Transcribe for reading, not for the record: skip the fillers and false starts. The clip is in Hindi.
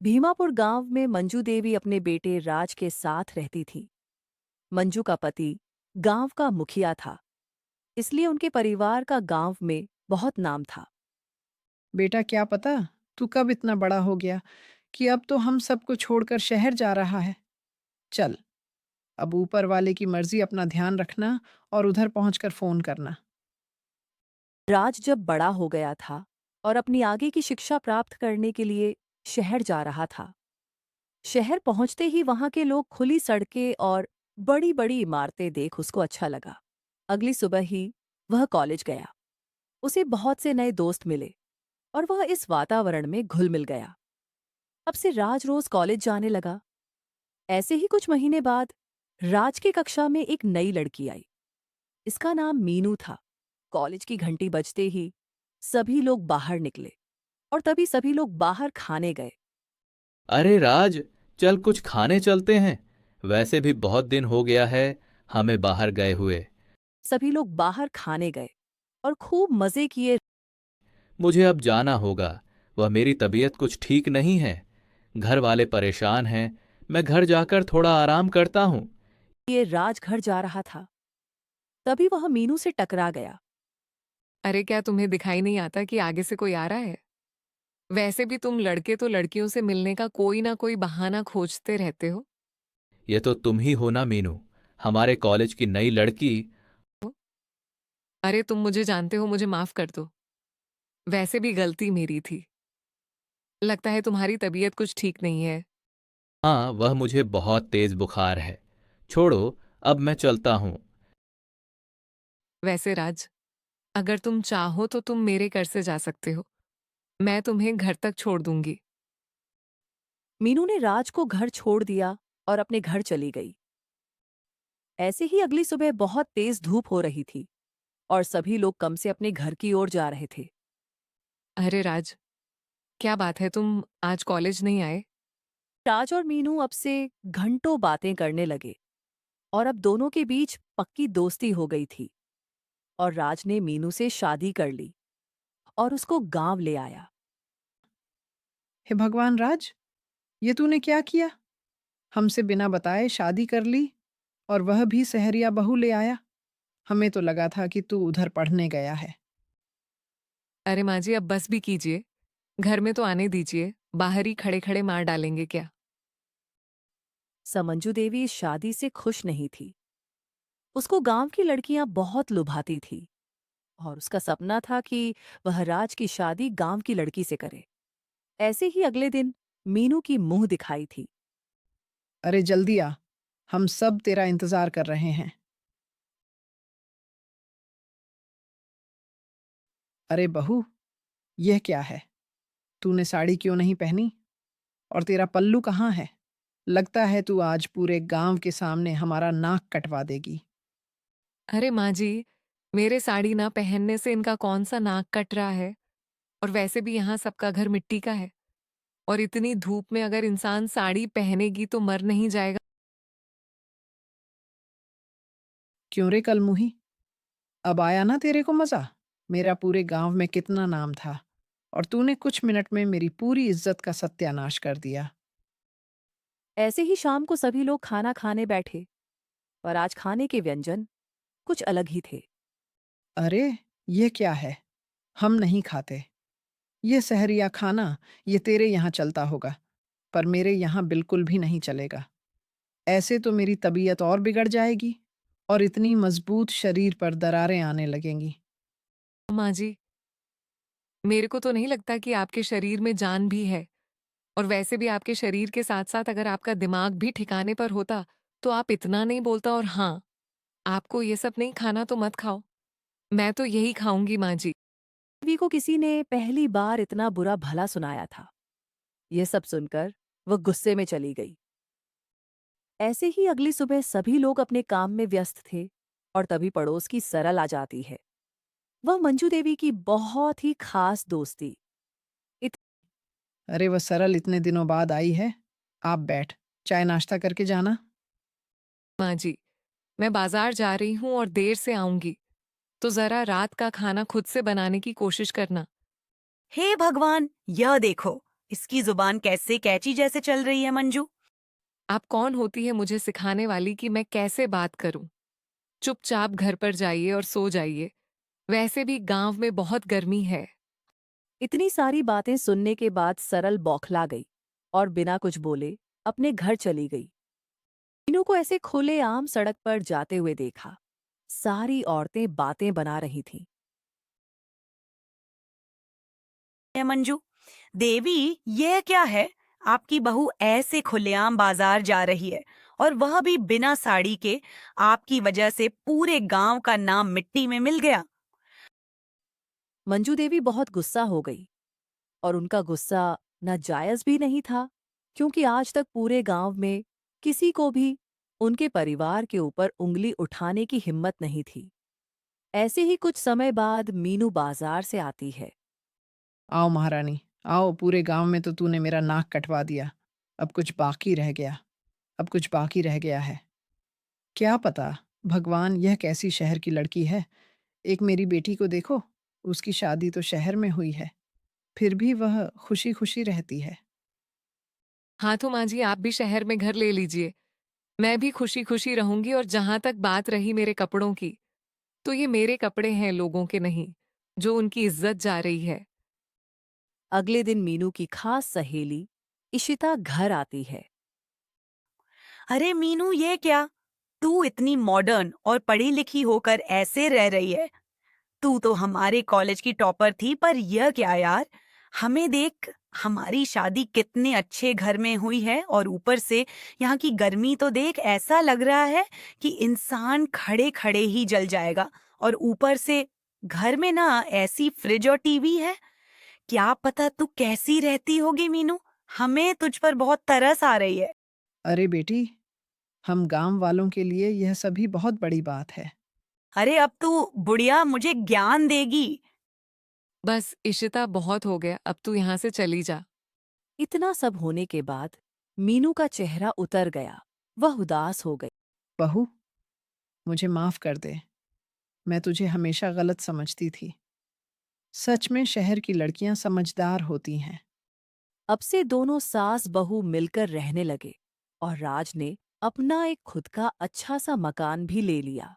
भीमापुर गांव में मंजू देवी अपने बेटे राज के साथ रहती थी। मंजू का पति गांव का मुखिया था, इसलिए उनके परिवार का गांव में बहुत नाम था। बेटा क्या पता तू कब इतना बड़ा हो गया कि अब तो हम सबको छोड़कर शहर जा रहा है। चल, अब ऊपर वाले की मर्जी, अपना ध्यान रखना और उधर पहुंचकर फोन करना। राज जब बड़ा हो गया था और अपनी आगे की शिक्षा प्राप्त करने के लिए शहर जा रहा था। शहर पहुंचते ही वहां के लोग, खुली सड़कें और बड़ी बड़ी इमारतें देख उसको अच्छा लगा। अगली सुबह ही वह कॉलेज गया। उसे बहुत से नए दोस्त मिले और वह इस वातावरण में घुल मिल गया। अब से राज रोज कॉलेज जाने लगा। ऐसे ही कुछ महीने बाद राज की कक्षा में एक नई लड़की आई। इसका नाम मीनू था। कॉलेज की घंटी बजते ही सभी लोग बाहर निकले और तभी सभी लोग बाहर खाने गए। अरे राज, चल कुछ खाने चलते हैं। वैसे भी बहुत दिन हो गया है हमें बाहर गए हुए। सभी लोग बाहर खाने गए और खूब मजे किए। मुझे अब जाना होगा। वह मेरी तबीयत कुछ ठीक नहीं है। घर वाले परेशान हैं। मैं घर जाकर थोड़ा आराम करता हूँ। ये राज घर जा रहा था, तभी वह मीनू से टकरा गया। अरे क्या तुम्हें दिखाई नहीं आता कि आगे से कोई आ रहा है? वैसे भी तुम लड़के तो लड़कियों से मिलने का कोई ना कोई बहाना खोजते रहते हो। ये तो तुम ही हो ना मीनू, हमारे कॉलेज की नई लड़की। अरे तुम मुझे जानते हो, मुझे माफ कर दो। वैसे भी गलती मेरी थी। लगता है तुम्हारी तबीयत कुछ ठीक नहीं है। हाँ, वह मुझे बहुत तेज बुखार है। छोड़ो, अब मैं चलता हूँ। वैसे राज, अगर तुम चाहो तो तुम मेरे घर से जा सकते हो। मैं तुम्हें घर तक छोड़ दूंगी। मीनू ने राज को घर छोड़ दिया और अपने घर चली गई। ऐसे ही अगली सुबह बहुत तेज धूप हो रही थी और सभी लोग कम से अपने घर की ओर जा रहे थे। अरे राज, क्या बात है, तुम आज कॉलेज नहीं आए? राज और मीनू अब से घंटों बातें करने लगे और अब दोनों के बीच पक्की दोस्ती हो गई थी। और राज ने मीनू से शादी कर ली और उसको गांव ले आया। हे भगवान राज, ये तूने क्या किया? हमसे बिना बताए शादी कर ली और वह भी सहरिया बहू ले आया। हमें तो लगा था कि तू उधर पढ़ने गया है। अरे माँ जी, अब बस भी कीजिए। घर में तो आने दीजिए, बाहर ही खड़े खड़े मार डालेंगे क्या? समंजू देवी इस शादी से खुश नहीं थी। उसको गांव की लड़कियां बहुत लुभाती थी और उसका सपना था कि वह राज की शादी गांव की लड़की से करे। ऐसे ही अगले दिन मीनू की मुंह दिखाई थी। अरे जल्दी आ, हम सब तेरा इंतजार कर रहे हैं। अरे बहू, यह क्या है? तूने साड़ी क्यों नहीं पहनी? और तेरा पल्लू कहाँ है? लगता है तू आज पूरे गांव के सामने हमारा नाक कटवा देगी। अरे माँ जी, मेरे साड़ी ना पहनने से इनका कौन सा नाक कट रहा है? और वैसे भी यहाँ सबका घर मिट्टी का है। और इतनी धूप में अगर इंसान साड़ी पहनेगी तो मर नहीं जाएगा? क्यों रे कलमुही, अब आया ना तेरे को मजा? मेरा पूरे गांव में कितना नाम था और तूने कुछ मिनट में मेरी पूरी इज्जत का सत्यानाश कर दिया। ऐसे ही शाम को सभी लोग खाना खाने बैठे, पर आज खाने के व्यंजन कुछ अलग ही थे। अरे, ये क्या है? हम नहीं खाते। ये सहरिया खाना, ये तेरे यहाँ चलता होगा, पर मेरे यहाँ बिल्कुल भी नहीं चलेगा। ऐसे तो मेरी तबीयत और बिगड़ जाएगी और इतनी मजबूत शरीर पर दरारें आने लगेंगी। माँ जी, मेरे को तो नहीं लगता कि आपके शरीर में जान भी है। और वैसे भी आपके शरीर के साथ साथ अगर आपका दिमाग भी ठिकाने पर होता तो आप इतना नहीं बोलता। और हाँ, आपको ये सब नहीं खाना तो मत खाओ। मैं तो यही खाऊंगी माँ जी। देवी को किसी ने पहली बार इतना बुरा भला सुनाया था। यह सब सुनकर वह गुस्से में चली गई। ऐसे ही अगली सुबह सभी लोग अपने काम में व्यस्त थे और तभी पड़ोस की सरल आ जाती है। वह मंजू देवी की बहुत ही खास दोस्ती। इत अरे वह सरल इतने दिनों बाद आई है। आप बैठ, चाय नाश्ता करके जाना। माँ जी, मैं बाजार जा रही हूँ और देर से आऊंगी, तो जरा रात का खाना खुद से बनाने की कोशिश करना। हे भगवान, यह देखो, इसकी जुबान कैसे कैची जैसे चल रही है मंजू। आप कौन होती है मुझे सिखाने वाली कि मैं कैसे बात करूं? चुपचाप घर पर जाइए और सो जाइए। वैसे भी गांव में बहुत गर्मी है। इतनी सारी बातें सुनने के बाद सरल बौखला गई और बिना कुछ बोले अपने घर चली गई। मीनू को ऐसे खुलेआम सड़क पर जाते हुए देखा। सारी औरतें बातें बना रही थीं। है मंजू, देवी यह क्या है? आपकी बहू ऐसे खुलेआम बाजार जा रही है और वह भी बिना साड़ी के। आपकी वजह से पूरे गांव का नाम मिट्टी में मिल गया। मंजू देवी बहुत गुस्सा हो गई और उनका गुस्सा नाजायज भी नहीं था, क्योंकि आज तक पूरे गांव में किसी को भी उनके परिवार के ऊपर उंगली उठाने की हिम्मत नहीं थी। ऐसे ही कुछ समय बाद मीनू बाजार से आती है। आओ महारानी, आओ, पूरे गांव में तो तूने मेरा नाक कटवा दिया। अब कुछ बाकी रह गया, अब कुछ बाकी रह गया है। क्या पता भगवान यह कैसी शहर की लड़की है। एक मेरी बेटी को देखो, उसकी शादी तो शहर में हुई है, फिर भी वह खुशी खुशी रहती है। हाँ तो माँ जी, आप भी शहर में घर ले लीजिए। मैं भी खुशी खुशी रहूंगी। और जहां तक बात रही मेरे कपड़ों की, तो ये मेरे कपड़े हैं, लोगों के नहीं, जो उनकी इज्जत जा रही है। अगले दिन मीनू की खास सहेली इशिता घर आती है। अरे मीनू, ये क्या? तू इतनी मॉडर्न और पढ़ी लिखी होकर ऐसे रह रही है। तू तो हमारे कॉलेज की टॉपर थी, पर यह क्या यार? हमें देख, हमारी शादी कितने अच्छे घर में हुई है और ऊपर से यहाँ की गर्मी तो देख, ऐसा लग रहा है कि इंसान खड़े खड़े ही जल जाएगा। और ऊपर से घर में ना ऐसी फ्रिज और टीवी है। क्या पता तू कैसी रहती होगी मीनू। हमें तुझ पर बहुत तरस आ रही है। अरे बेटी, हम गांव वालों के लिए यह सभी बहुत बड़ी बात है। अरे अब तू बुढ़िया मुझे ज्ञान देगी। बस इशिता, बहुत हो गया, अब तू यहाँ से चली जा। इतना सब होने के बाद मीनू का चेहरा उतर गया। वह उदास हो गई। बहू, मुझे माफ कर दे। मैं तुझे हमेशा गलत समझती थी। सच में शहर की लड़कियां समझदार होती हैं। अब से दोनों सास बहू मिलकर रहने लगे और राज ने अपना एक खुद का अच्छा सा मकान भी ले लिया।